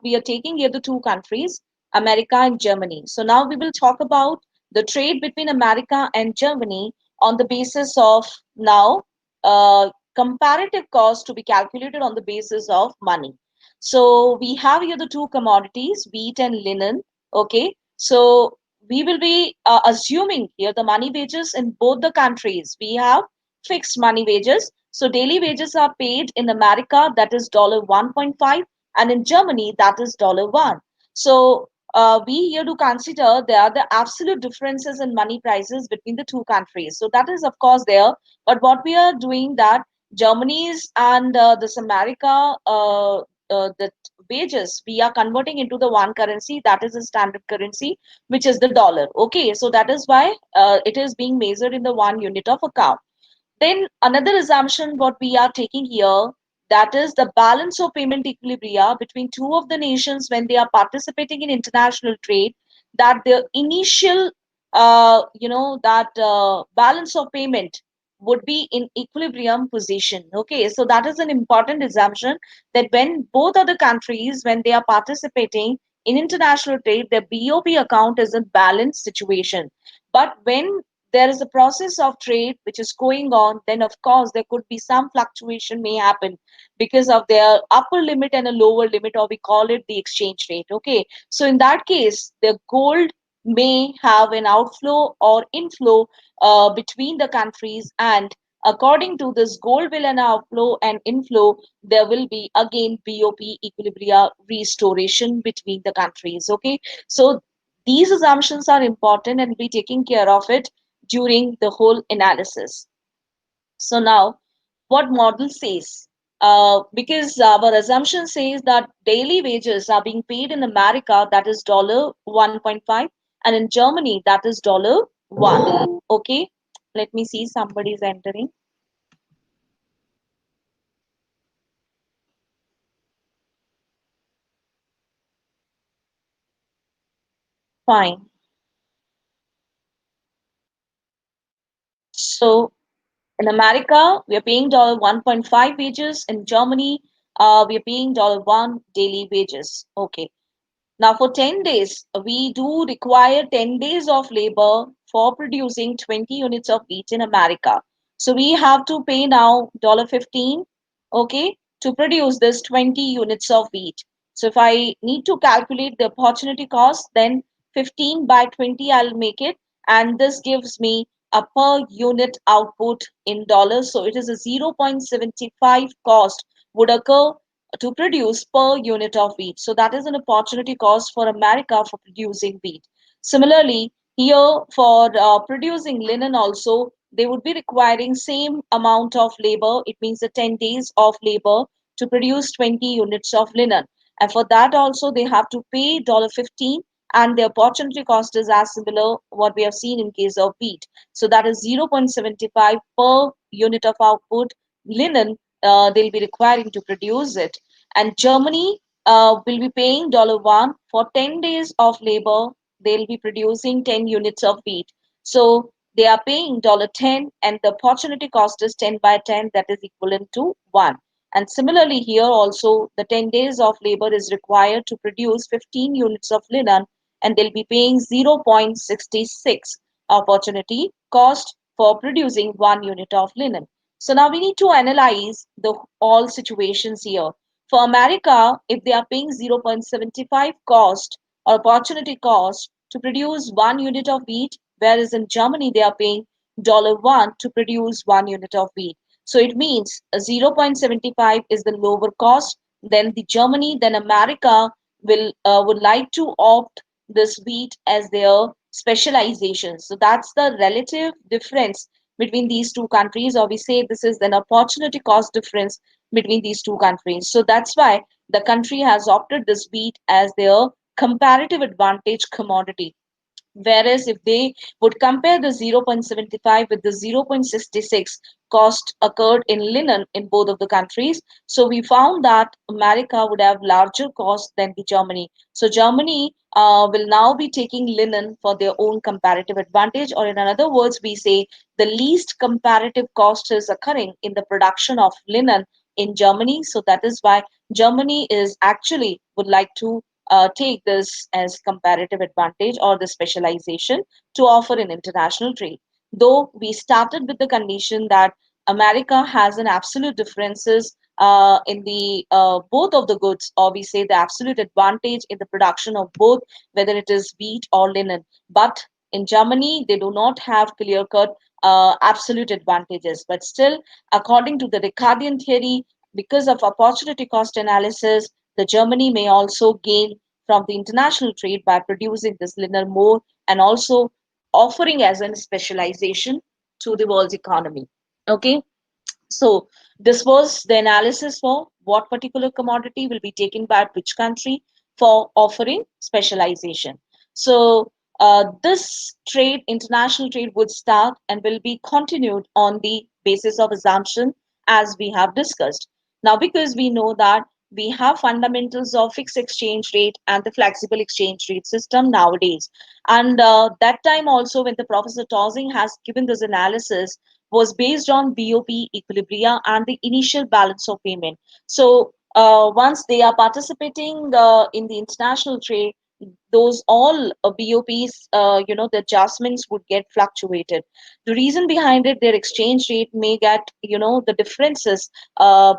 we are taking here the two countries, America and Germany. So now we will talk about the trade between America and Germany on the basis of now comparative cost to be calculated on the basis of money. So we have here the two commodities, wheat and linen. Okay, so we will be assuming here the money wages in both the countries. We have fixed money wages. So daily wages are paid in America, that is $1.5, and in Germany, that is $1. So we here to consider there are the absolute differences in money prices between the two countries. So that is of course there, but what we are doing that Germany's and this America the wages we are converting into the one currency, that is the standard currency, which is the dollar. Okay, so that is why it is being measured in the one unit of account. Then another assumption what we are taking here, that is the balance of payment equilibria between two of the nations when they are participating in international trade, that the initial that balance of payment would be in equilibrium position. Okay, so that is an important assumption, that when both other countries when they are participating in international trade, their BOP account is in balanced situation. But when there is a process of trade which is going on, then of course there could be some fluctuation may happen because of their upper limit and a lower limit, or we call it the exchange rate. Okay, so in that case, the gold may have an outflow or inflow between the countries, and according to this gold will an outflow and inflow, there will be again BOP equilibria restoration between the countries. Okay, so these assumptions are important and be taking care of it during the whole analysis. So now, what model says? Because our assumption says that daily wages are being paid in America, that is $1.5, and in Germany, that is $1. Okay, let me see, somebody is entering. Fine. So in America, we are paying $1.5 wages. In Germany, we are paying $1 daily wages. Okay. Now, for 10 days, we do require 10 days of labor for producing 20 units of wheat in America. So we have to pay now $15, okay, to produce this 20 units of wheat. So if I need to calculate the opportunity cost, then 15 by 20 I'll make it, and this gives me a per unit output in dollars. So it is a 0.75 cost would occur to produce per unit of wheat. So that is an opportunity cost for America for producing wheat. Similarly, here for producing linen also, they would be requiring same amount of labor. It means the 10 days of labor to produce 20 units of linen. And for that also, they have to pay $15, and the opportunity cost is as similar what we have seen in case of wheat. So that is 0.75 per unit of output linen they'll be requiring to produce it. And Germany will be paying $1 for 10 days of labor. They'll be producing 10 units of wheat. So they are paying $10, and the opportunity cost is 10 by 10, that is equivalent to 1. And similarly, here also, the 10 days of labor is required to produce 15 units of linen, and they'll be paying 0.66 opportunity cost for producing 1 unit of linen. So now we need to analyze the all situations here. For America, if they are paying 0.75 cost or opportunity cost to produce 1 unit of wheat, whereas in Germany they are paying $1 to produce 1 unit of wheat. So it means 0.75 is the lower cost. Then the Germany, then America will would like to opt this wheat as their specialization. So that's the relative difference between these two countries, or we say this is an opportunity cost difference between these two countries. So that's why the country has opted this wheat as their comparative advantage commodity. Whereas if they would compare the 0.75 with the 0.66 cost occurred in linen in both of the countries, so we found that America would have larger cost than the Germany. So Germany will now be taking linen for their own comparative advantage, or in other words, we say the least comparative cost is occurring in the production of linen in Germany. So that is why Germany is actually would like to take this as comparative advantage or the specialization to offer in international trade. Though we started with the condition that America has an absolute differences in the both of the goods, or we say the absolute advantage in the production of both, whether it is wheat or linen. But in Germany, they do not have clear cut absolute advantages. But still, according to the Ricardian theory, because of opportunity cost analysis, the Germany may also gain from the international trade by producing this linen more and also offering as a specialization to the world's economy. Okay, so this was the analysis for what particular commodity will be taken by which country for offering specialization. So this trade, international trade, would start and will be continued on the basis of assumption as we have discussed. Now, because we know that we have fundamentals of fixed exchange rate and the flexible exchange rate system nowadays. And that time also when the Professor Tozing has given this analysis, was based on BOP equilibria and the initial balance of payment. So once they are participating in the international trade, those all BOPs, the adjustments would get fluctuated. The reason behind it, their exchange rate may get, the differences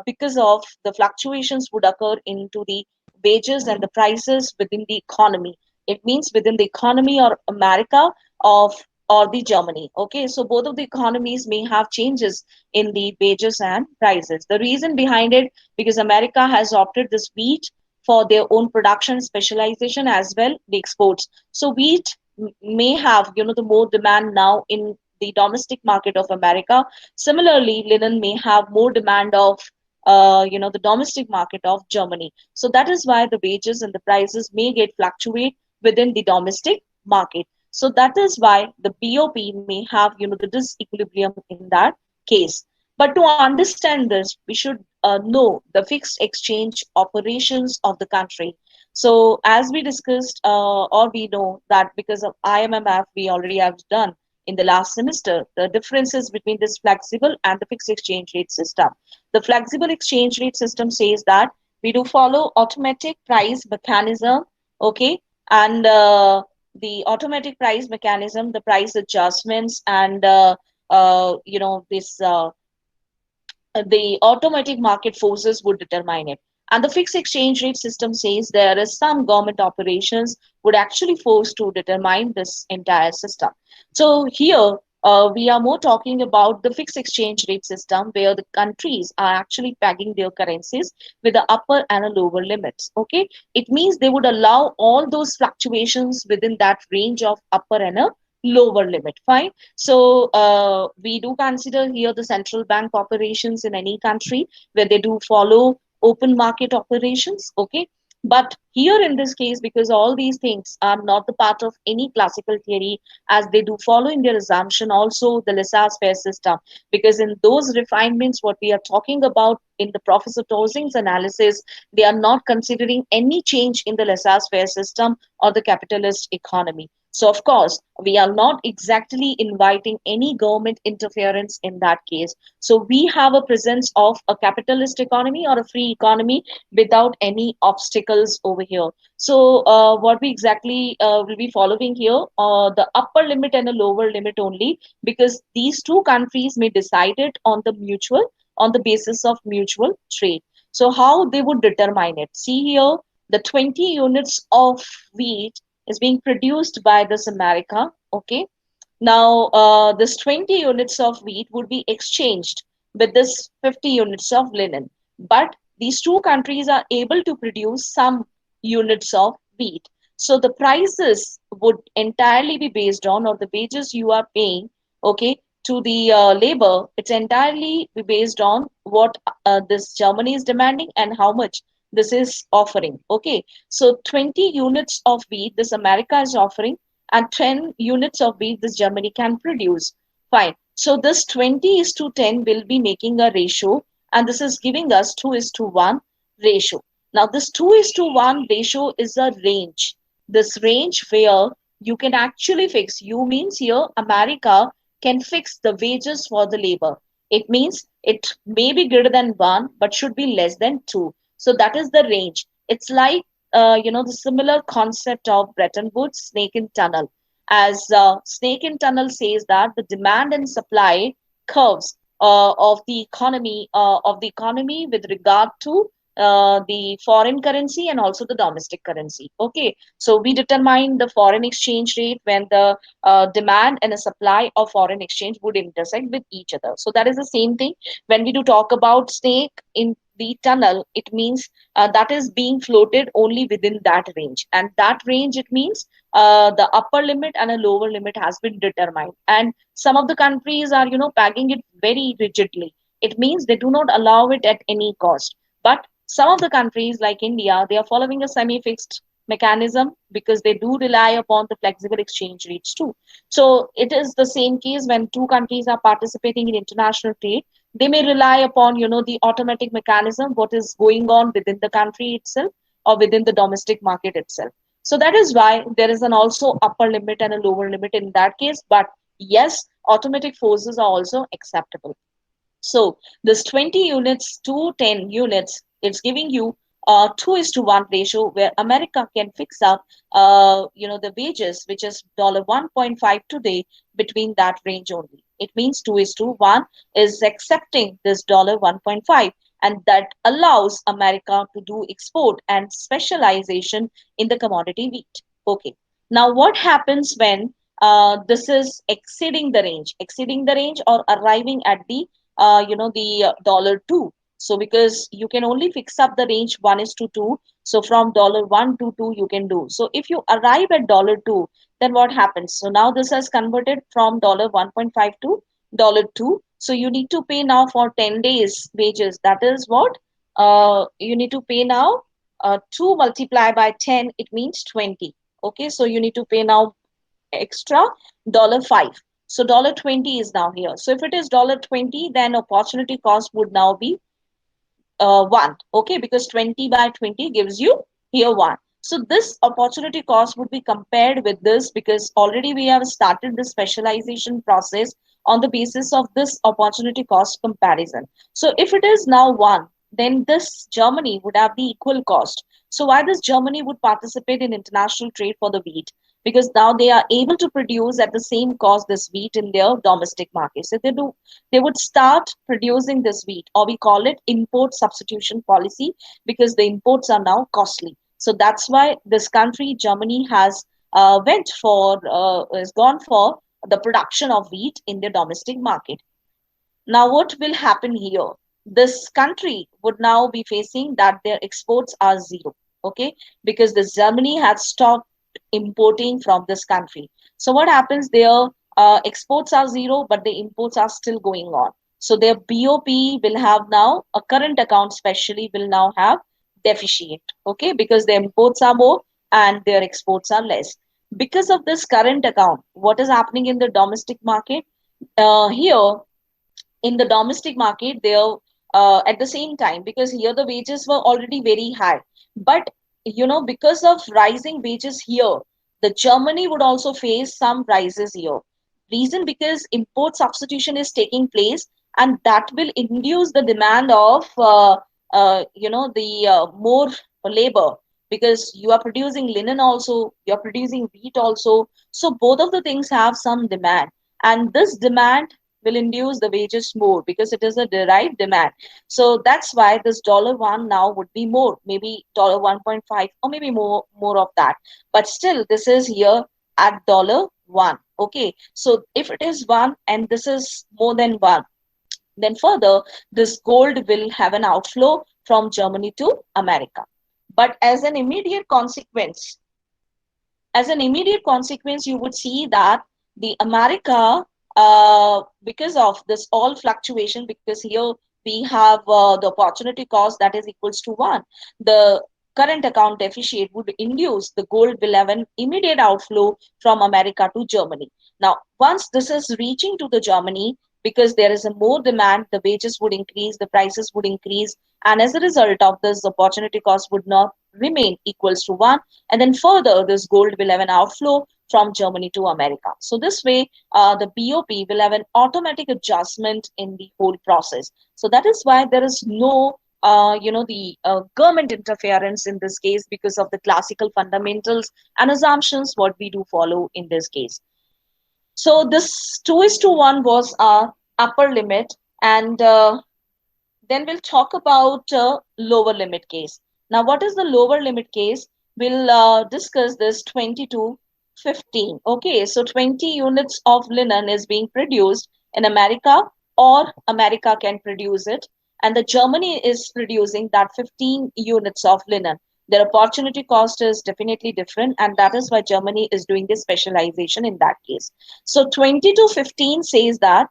because of the fluctuations would occur into the wages and the prices within the economy. It means within the economy or America of or the Germany. Okay, so both of the economies may have changes in the wages and prices. The reason behind it, because America has opted this wheat for their own production specialization as well the exports. So wheat may have the more demand now in the domestic market of America. Similarly, linen may have more demand of the domestic market of Germany. So that is why the wages and the prices may get fluctuate within the domestic market. So that is why the BOP may have the disequilibrium in that case. But to understand this, we should know the fixed exchange operations of the country. So as we discussed, or we know that because of IMMF, we already have done in the last semester the differences between this flexible and the fixed exchange rate system. The flexible exchange rate system says that we do follow automatic price mechanism, okay, and the automatic price mechanism, the price adjustments, and this the automatic market forces would determine it. And the fixed exchange rate system says there is some government operations would actually force to determine this entire system. So here we are more talking about the fixed exchange rate system where the countries are actually pegging their currencies with the upper and a lower limits. Okay, it means they would allow all those fluctuations within that range of upper and a lower limit. Fine. So we do consider here the central bank operations in any country where they do follow open market operations. Okay. But here in this case, because all these things are not the part of any classical theory, as they do follow in their assumption also the laissez-faire system, because in those refinements, what we are talking about in the Professor Tozing's analysis, they are not considering any change in the laissez-faire system or the capitalist economy. So, of course, we are not exactly inviting any government interference in that case. So, we have a presence of a capitalist economy or a free economy without any obstacles over here. So, what we exactly will be following here, the upper limit and the lower limit only, because these two countries may decide it on the basis of mutual trade. So, how they would determine it? See here, the 20 units of wheat is being produced by this America. Okay. Now, this 20 units of wheat would be exchanged with this 50 units of linen. But these two countries are able to produce some units of wheat. So the prices would entirely be based on, or the wages you are paying, okay, to the labor, it's entirely be based on what this Germany is demanding and how much this is offering. Okay, so 20 units of wheat this America is offering, and 10 units of wheat this Germany can produce. Fine. So this 20 is to 10 will be making a ratio, and this is giving us 2 is to 1 ratio. Now, this 2 is to 1 ratio is a range. This range where you can actually fix, you means here America can fix the wages for the labor. It means it may be greater than 1, but should be less than 2. So that is the range. It's like, the similar concept of Bretton Woods snake in tunnel. As snake in tunnel says that the demand and supply curves of the economy with regard to the foreign currency and also the domestic currency. Okay, so we determine the foreign exchange rate when the demand and a supply of foreign exchange would intersect with each other. So that is the same thing when we do talk about snake in the tunnel. It means that is being floated only within that range, and that range, it means the upper limit and a lower limit has been determined. And some of the countries are, pegging it very rigidly. It means they do not allow it at any cost. But some of the countries like India, they are following a semi-fixed mechanism because they do rely upon the flexible exchange rates too. So it is the same case when two countries are participating in international trade. They may rely upon, the automatic mechanism, what is going on within the country itself or within the domestic market itself. So that is why there is an also upper limit and a lower limit in that case. But yes, automatic forces are also acceptable. So this 20 units to 10 units, it's giving you a 2 is to 1 ratio where America can fix up, the wages, which is $1.5 today, between that range only. It means 2 is to 1 is accepting this $1.5, and that allows America to do export and specialization in the commodity wheat. Okay. Now, what happens when this is exceeding the range or arriving at the $2? So because you can only fix up the range 1 is to 2, so from $1 to 2 you can do. So if you arrive at $2, then what happens? So now this has converted from $1.5 to $2. So you need to pay now for 10 days wages. That is what you need to pay now. 2 multiplied by 10, it means 20. Okay, so you need to pay now extra $5. So $20 is now here. So if it is $20, then opportunity cost would now be 1. Okay, because 20 by 20 gives you here 1. So this opportunity cost would be compared with this because already we have started the specialization process on the basis of this opportunity cost comparison. So if it is now 1, then this Germany would have the equal cost. So why this Germany would participate in international trade for the wheat? Because now they are able to produce at the same cost this wheat in their domestic market. So they would start producing this wheat, or we call it import substitution policy, because the imports are now costly. So that's why this country, Germany, has gone for the production of wheat in the domestic market. Now, what will happen here? This country would now be facing that their exports are zero, okay, because the Germany has stopped importing from this country. So what happens? Their exports are zero, but the imports are still going on. So their BOP will have now a current account, especially will now have deficit, okay, because their imports are more and their exports are less. Because of this current account, what is happening in the domestic market? Here in the domestic market, they're at the same time, because here the wages were already very high, but because of rising wages here, the Germany would also face some rises here. Reason, because import substitution is taking place, and that will induce the demand of the more labor, because you are producing linen also, you are producing wheat also, so both of the things have some demand, and this demand will induce the wages more because it is a derived demand. So that's why this $1 now would be more, maybe $1.5 or maybe more of that. But still, this is here at $1. Okay, so if it is 1 and this is more than 1, then further this gold will have an outflow from Germany to America. But as an immediate consequence, you would see that the America, because of this all fluctuation, because here we have the opportunity cost that is equals to 1, the current account deficit would induce the gold will have an immediate outflow from America to Germany. Now, once this is reaching to the Germany, because there is a more demand, the wages would increase, the prices would increase, and as a result of this, the opportunity cost would not remain equals to 1. And then further, this gold will have an outflow from Germany to America. So this way, the BOP will have an automatic adjustment in the whole process. So that is why there is no the government interference in this case, because of the classical fundamentals and assumptions what we do follow in this case. So this 2 is to 1 was our upper limit, and then we'll talk about lower limit case. Now, what is the lower limit case? We'll discuss this 20 to 15. Okay, so 20 units of linen is being produced in America, or America can produce it, and the Germany is producing that 15 units of linen. Their opportunity cost is definitely different, and that is why Germany is doing this specialization in that case. So 20 to 15 says that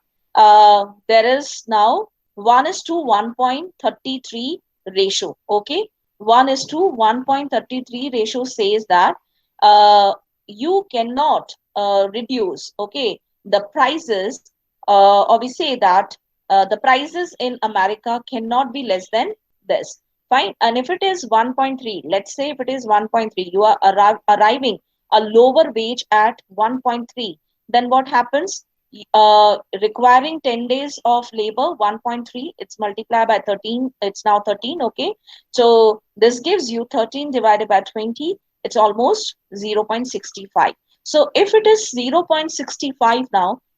there is now 1 is to 1.33 ratio. Okay, 1 is to 1.33 ratio says that uh, you cannot reduce, okay, the prices, or we say that the prices in America cannot be less than this. Fine. And if it is 1.3, let's say if it is 1.3, you are arriving a lower wage at 1.3, then what happens? Requiring 10 days of labor, 1.3, it's multiplied by 13, it's now 13. Okay, so this gives you 13 divided by 20, it's almost 0.65. So if it is 0.65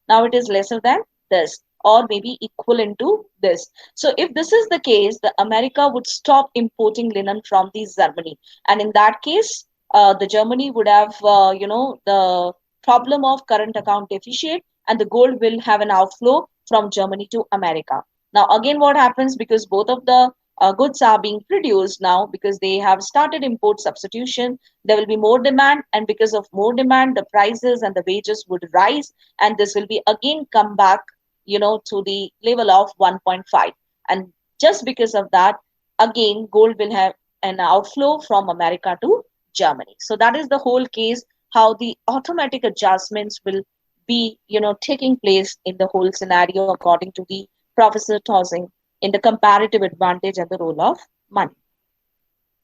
now it is lesser than this, or maybe equivalent to this. So if this is the case, the America would stop importing linen from the Germany, and in that case the Germany would have the problem of current account deficit, and the gold will have an outflow from Germany to America. Now, again, what happens, because both of the goods are being produced now, because they have started import substitution, there will be more demand, and because of more demand, the prices and the wages would rise, and this will be again come back, to the level of 1.5. And just because of that, again, gold will have an outflow from America to Germany. So that is the whole case, how the automatic adjustments will be taking place in the whole scenario, according to the Professor Tossing, in the comparative advantage and the role of money.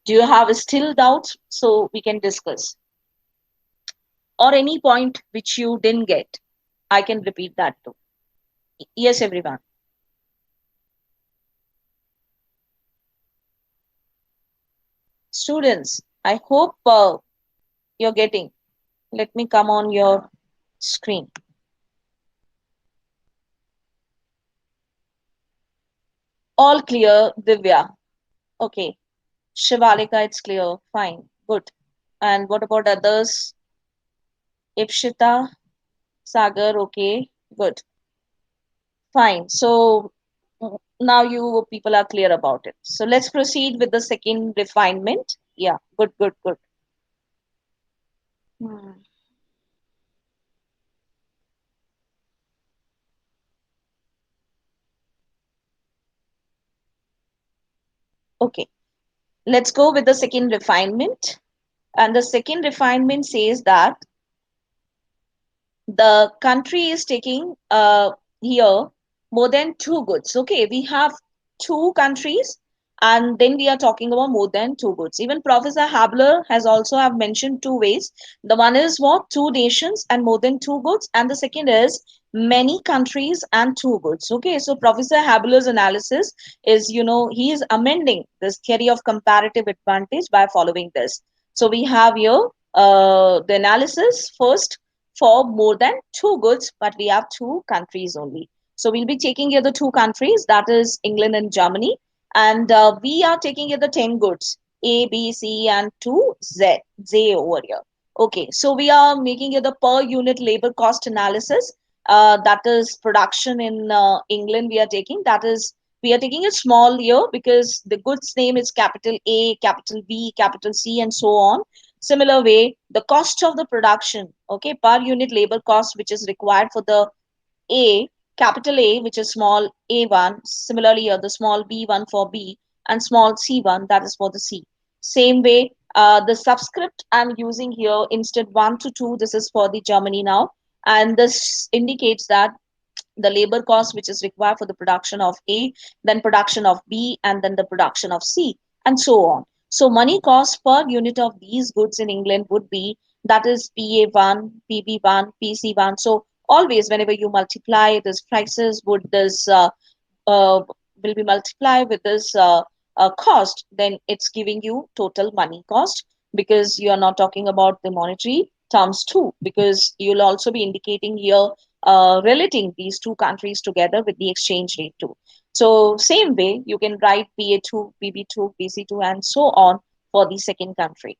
Do you have still doubts, so we can discuss, or any point which you didn't get? I can repeat that too. Yes, everyone. Students, I hope you're getting. Let me come on your screen. All clear, Divya. Okay. Shivalika, it's clear. Fine. Good. And what about others? Ipshita, Sagar, okay. Good. Fine. So now you people are clear about it. So let's proceed with the second refinement. Yeah. Good, good, good. Hmm. Okay. Let's go with the second refinement. And the second refinement says that the country is taking here more than two goods. Okay, we have two countries, and then we are talking about more than two goods. Even Professor Habler has also have mentioned two ways. The one is what, two nations and more than two goods, and the second is many countries and two goods. Okay, so Professor Habler's analysis is, he is amending this theory of comparative advantage by following this. So we have here the analysis first for more than two goods, but we have two countries only. So we'll be taking here the two countries, that is England and Germany, and we are taking here the 10 goods, A, B, C, and 2 Z, Z over here. Okay, so we are making here the per unit labor cost analysis. That is production in England. We are taking a small here because the goods name is capital A, capital B, capital C, and so on. Similar way, the cost of the production, okay, per unit labor cost, which is required for the A, capital A, which is small a1, similarly here the small b1 for B, and small c1, that is for the C. Same way, the subscript I'm using here instead 1 to 2, this is for the Germany now, and this indicates that the labor cost which is required for the production of A, then production of B, and then the production of C, and so on. So money cost per unit of these goods in England would be, that is PA1, PB1, PC1. So always whenever you multiply this prices would this uh, will be multiplied with this cost, then it's giving you total money cost, because you are not talking about the monetary terms too, because you'll also be indicating here relating these two countries together with the exchange rate too. So same way you can write PA2, PB2, PC2, and so on for the second country.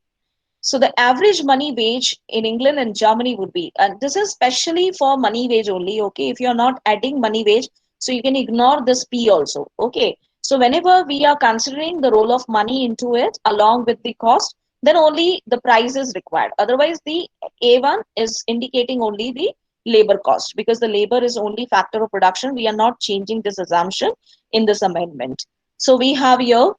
So the average money wage in England and Germany would be, and this is specially for money wage only, okay? If you're not adding money wage, so you can ignore this P also, okay? So whenever we are considering the role of money into it along with the cost, then only the price is required. Otherwise, the A1 is indicating only the labor cost, because the labor is only factor of production. We are not changing this assumption in this amendment. So we have here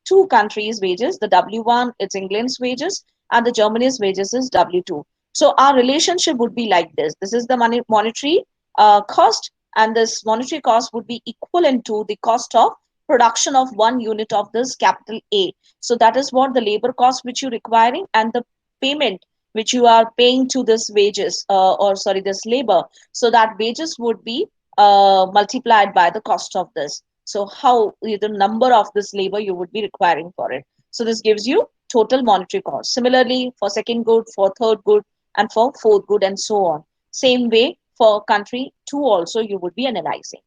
two countries' wages. The W1 it's England's wages, and the Germany's wages is W2. So our relationship would be like this. This is the monetary cost, and this monetary cost would be equivalent to the cost of production of one unit of this capital A. So that is what the labor cost which you're requiring, and the payment which you are paying to this wages, or sorry, this labor. So that wages would be multiplied by the cost of this. So how the number of this labor you would be requiring for it. So this gives you total monetary cost. Similarly, for second good, for third good, and for fourth good, and so on. Same way for country two also you would be analyzing.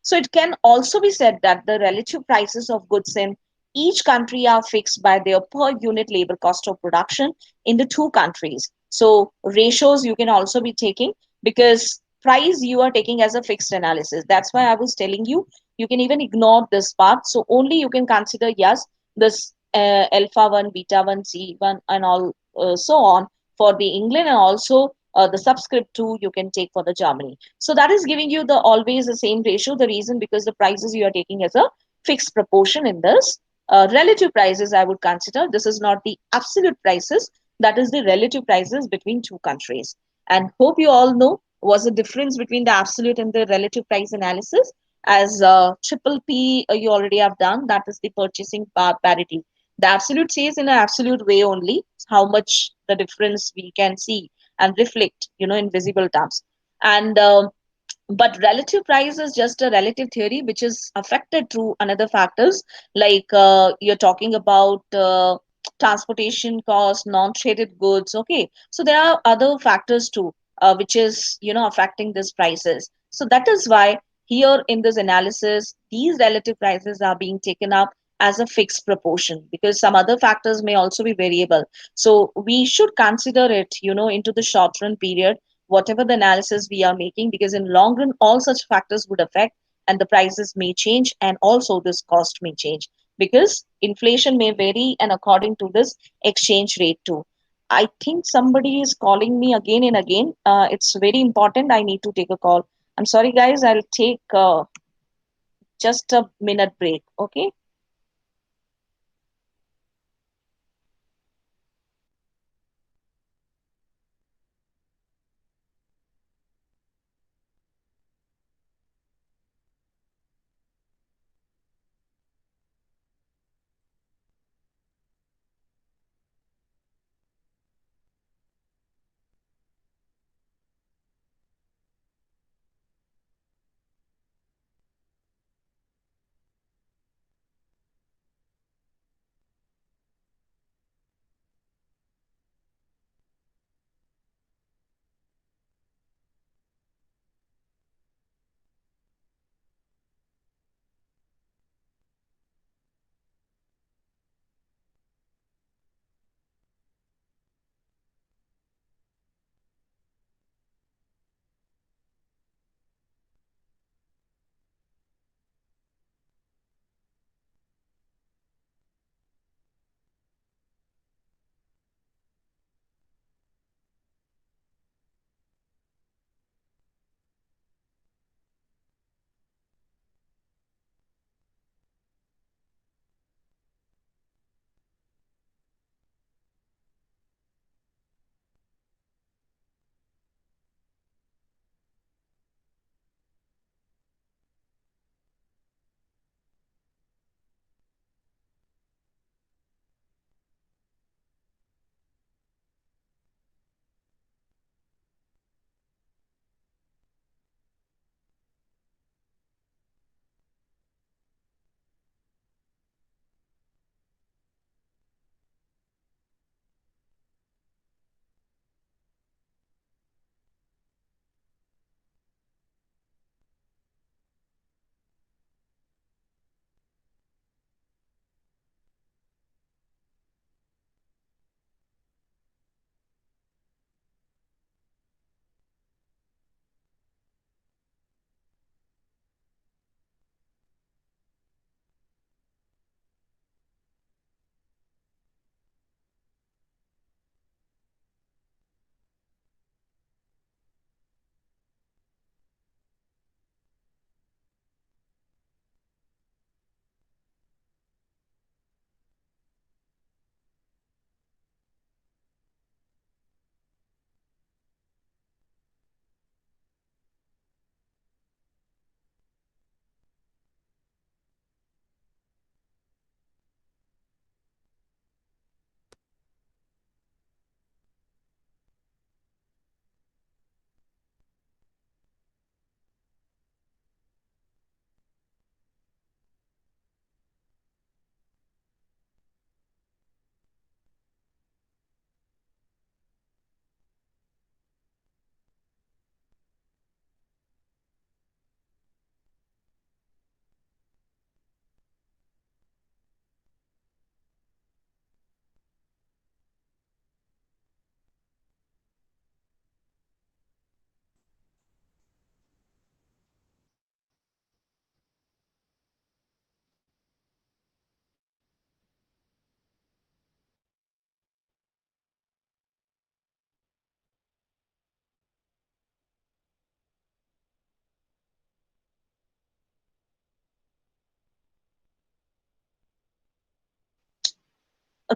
So it can also be said that the relative prices of goods in each country are fixed by their per unit labor cost of production in the two countries. So ratios you can also be taking, because price you are taking as a fixed analysis. That's why I was telling you, you can even ignore this part. So only you can consider, yes, this alpha 1, beta 1, C1, and all so on for the England, and also the subscript 2 you can take for the Germany. So that is giving you the always the same ratio. The reason, because the prices you are taking as a fixed proportion in this. Relative prices I would consider. This is not the absolute prices. That is the relative prices between two countries. And hope you all know was the difference between the absolute and the relative price analysis. As triple P you already have done, that is the purchasing parity. The absolute says in an absolute way only how much the difference we can see and reflect, in visible terms. And but relative price is just a relative theory which is affected through another factors, like you're talking about transportation cost, non-traded goods, okay? So there are other factors too, which is affecting these prices. So that is why here in this analysis these relative prices are being taken up as a fixed proportion, because some other factors may also be variable. So we should consider it into the short run period, whatever the analysis we are making, because in long run all such factors would affect, and the prices may change, and also this cost may change, because inflation may vary and according to this exchange rate too. I think somebody is calling me again and again. It's very important, I need to take a call. I'm sorry guys, I'll take just a minute break, okay?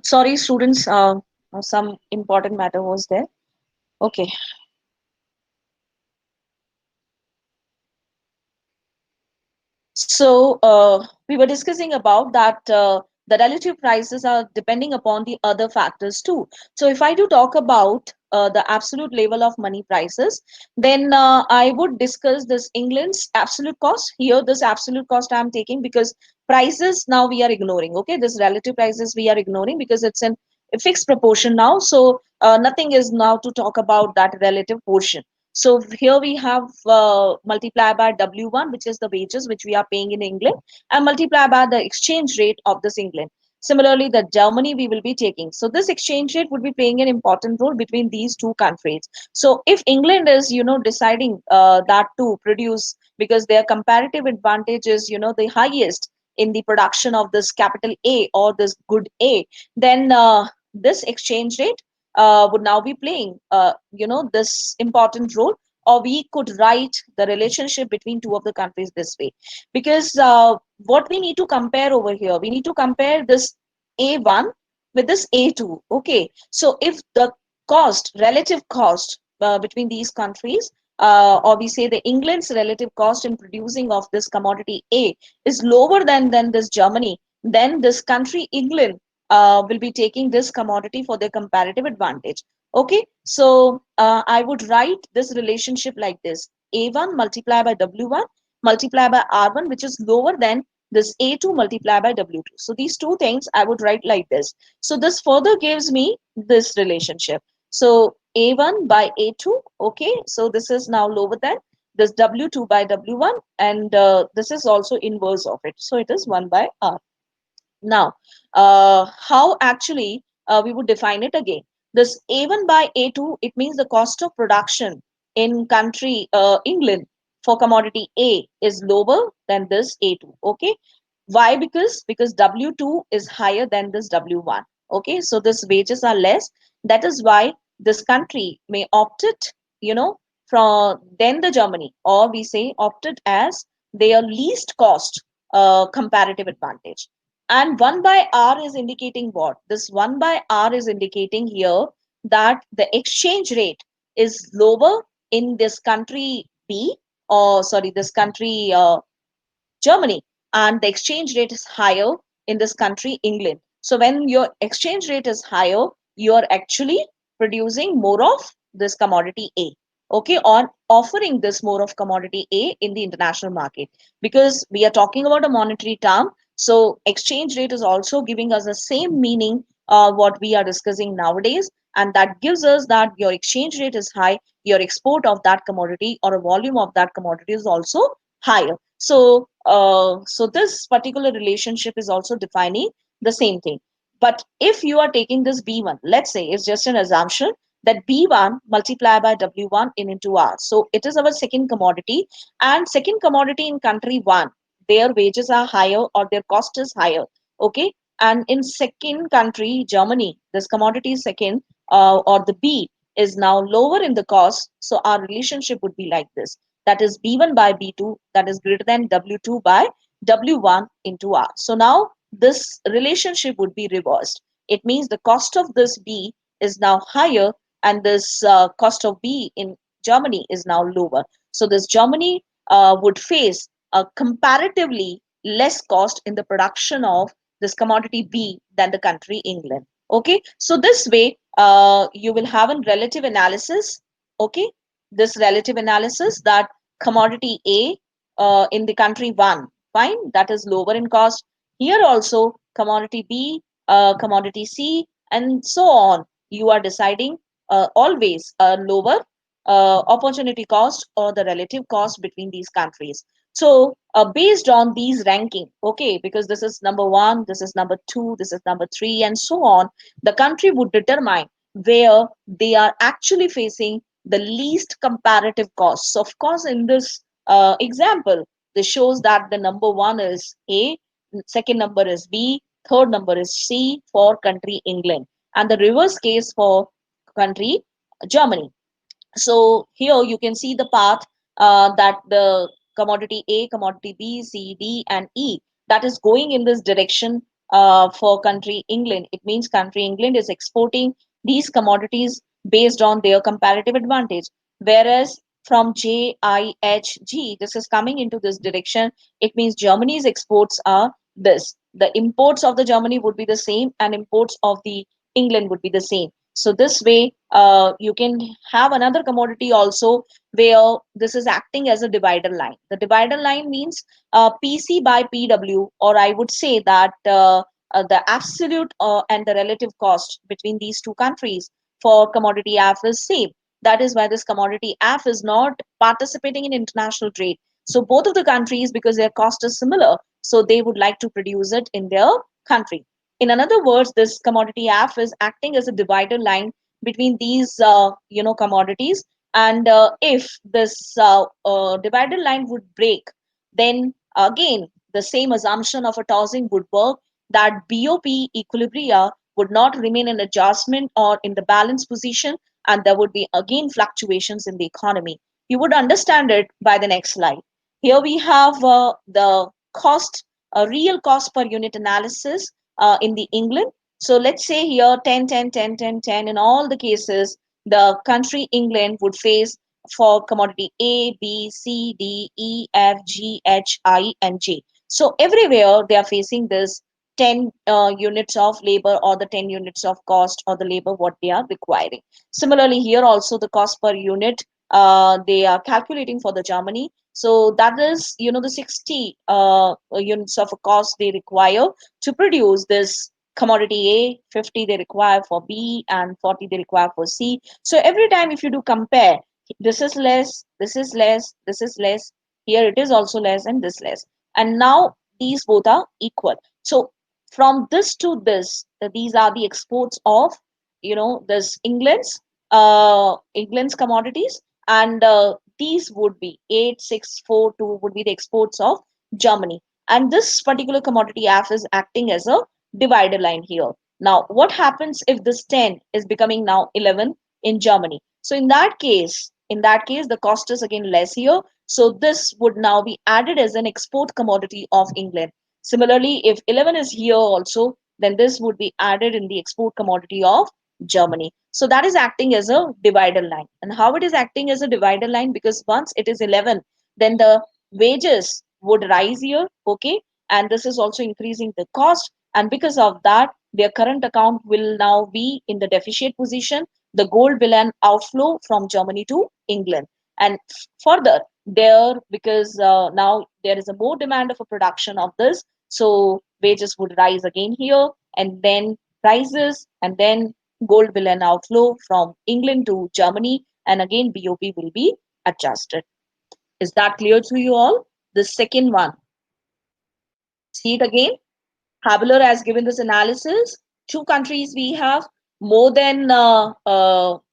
Sorry, students, some important matter was there. Okay. So we were discussing about that the relative prices are depending upon the other factors too. So if I do talk about the absolute level of money prices, then I would discuss this England's absolute cost. Here, this absolute cost I'm taking because prices now we are ignoring. Okay, this relative prices we are ignoring because it's in a fixed proportion now. So nothing is now to talk about that relative portion. So here we have multiply by W1, which is the wages which we are paying in England, and multiply by the exchange rate of this England. Similarly, the Germany we will be taking. So this exchange rate would be playing an important role between these two countries. So if England is, deciding that to produce because their comparative advantage is, the highest in the production of this capital A or this good A, then this exchange rate would now be playing this important role, or we could write the relationship between two of the countries this way, because what we need to compare over here, we need to compare this A1 with this A2. Okay, so if the cost, relative cost between these countries, or we say the England's relative cost in producing of this commodity A is lower than this Germany, then this country England will be taking this commodity for their comparative advantage. Okay, so I would write this relationship like this: A1 multiplied by W1 multiplied by R1, which is lower than this A2 multiplied by W2. So these two things I would write like this. So this further gives me this relationship. So A1 by A2, okay, so this is now lower than this W2 by W1, and this is also inverse of it. So it is 1 by R. Now, how actually we would define it again? This A1 by A2, it means the cost of production in country England for commodity A is lower than this A2. Okay, why? Because W2 is higher than this W1. Okay, so this wages are less. That is why this country may opt it, from then the Germany, or we say opted as their least cost comparative advantage. And 1 by R is indicating what? This 1 by R is indicating here that the exchange rate is lower in this country B, or sorry, this country Germany, and the exchange rate is higher in this country, England. So when your exchange rate is higher, you are actually producing more of this commodity A. Okay, or offering this more of commodity A in the international market, because we are talking about a monetary term. So exchange rate is also giving us the same meaning what we are discussing nowadays, and that gives us that your exchange rate is high, your export of that commodity or a volume of that commodity is also higher. So this particular relationship is also defining the same thing. But if you are taking this B1, let's say it's just an assumption that B1 multiplied by W1 in into R. So it is our second commodity, and second commodity in country one, their wages are higher or their cost is higher. Okay. And in second country, Germany, this commodity is second, or the B is now lower in the cost. So our relationship would be like this, that is B1 by B2, that is greater than W2 by W1 into R. So now this relationship would be reversed. It means the cost of this B is now higher, and this cost of B in Germany is now lower. So this Germany would face a comparatively less cost in the production of this commodity B than the country England. Okay, so this way you will have a relative analysis. Okay, this relative analysis that commodity A in the country one, fine, that is lower in cost. Here also commodity B, commodity C, and so on. You are deciding always a lower opportunity cost or the relative cost between these countries. So based on these ranking, okay, because this is number one, this is number two, this is number three, and so on, the country would determine where they are actually facing the least comparative costs. So of course, in this example, this shows that the number one is A, second number is B, third number is C for country England, and the reverse case for country Germany. So here you can see the path that the commodity A, commodity B, C, D, and E, that is going in this direction for country England. It means country England is exporting these commodities based on their comparative advantage. Whereas from JIHG, this is coming into this direction. It means Germany's exports are this. The imports of the Germany would be the same, and imports of the England would be the same. So this way, you can have another commodity also where this is acting as a divider line. The divider line means PC by PW, or I would say that the absolute and the relative cost between these two countries for commodity F is same. That is why this commodity F is not participating in international trade. So both of the countries, because their cost is similar, so they would like to produce it in their country. In another words, this commodity F is acting as a divider line between these commodities. And if this divider line would break, then again the same assumption of a tossing would work, that BOP equilibria would not remain in adjustment or in the balance position, and there would be again fluctuations in the economy. You would understand it by the next slide. Here we have the cost, real cost per unit analysis in the England. So let's say here 10, 10, 10, 10, 10. In all the cases, the country England would face for commodity A, B, C, D, E, F, G, H, I, and J. So everywhere they are facing this 10 units of labor, or the 10 units of cost, or the labor what they are requiring. Similarly, here also the cost per unit they are calculating for the Germany. So that is, the 60 units of a cost they require to produce this commodity A, 50 they require for B, and 40 they require for C. So every time if you do compare, this is less, this is less, this is less, here it is also less, and this less. And now these both are equal. So from this to this, these are the exports of, this England's commodities, and these would be 8642 would be the exports of Germany. And this particular commodity F is acting as a divider line here. Now, what happens if this 10 is becoming now 11 in Germany? So in that case, the cost is again less here. So this would now be added as an export commodity of England. Similarly, if 11 is here also, then this would be added in the export commodity of Germany. So that is acting as a divider line. And how it is acting as a divider line? Because once it is 11, then the wages would rise here, okay? And this is also increasing the cost. And because of that, their current account will now be in the deficit position. The gold will an outflow from Germany to England. And further, there, because now there is a more demand of a production of this, so wages would rise again here, and then prices, and then gold will an outflow from England to Germany, and again BOP will be adjusted. Is that clear to you all? The second one, see it again. Habeler has given this analysis. Two countries we have, more than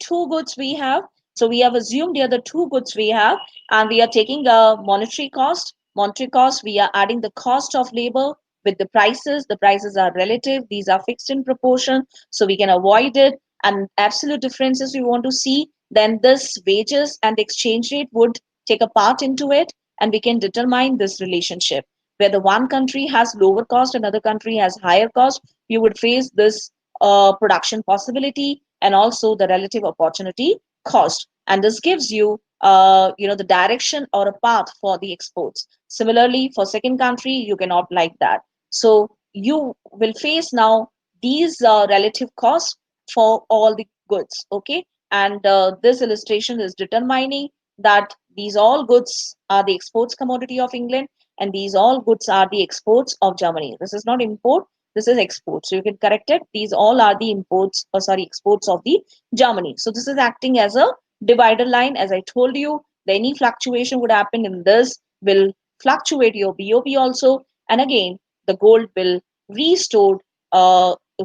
two goods we have. So we have assumed here the two goods we have, and we are taking a monetary cost. Monetary cost, we are adding the cost of labor with the prices. The prices are relative, these are fixed in proportion, so we can avoid it. And absolute differences we want to see, then this wages and the exchange rate would take a part into it, and we can determine this relationship. Whether one country has lower cost, another country has higher cost, you would face this production possibility and also the relative opportunity cost. And this gives you, the direction or a path for the exports. Similarly, for second country, you can opt like that. So you will face now these relative costs for all the goods, okay? And this illustration is determining that these all goods are the exports commodity of England, and these all goods are the exports of Germany. This is not import, this is export. So you can correct it. These all are the imports, or sorry, exports of the Germany. So this is acting as a divider line. As I told you, any fluctuation would happen in this will fluctuate your BOP also. And again, the gold will restore,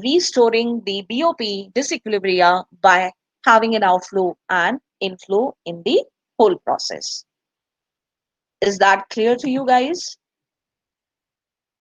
restoring the BOP disequilibria by having an outflow and inflow in the whole process. Is that clear to you guys?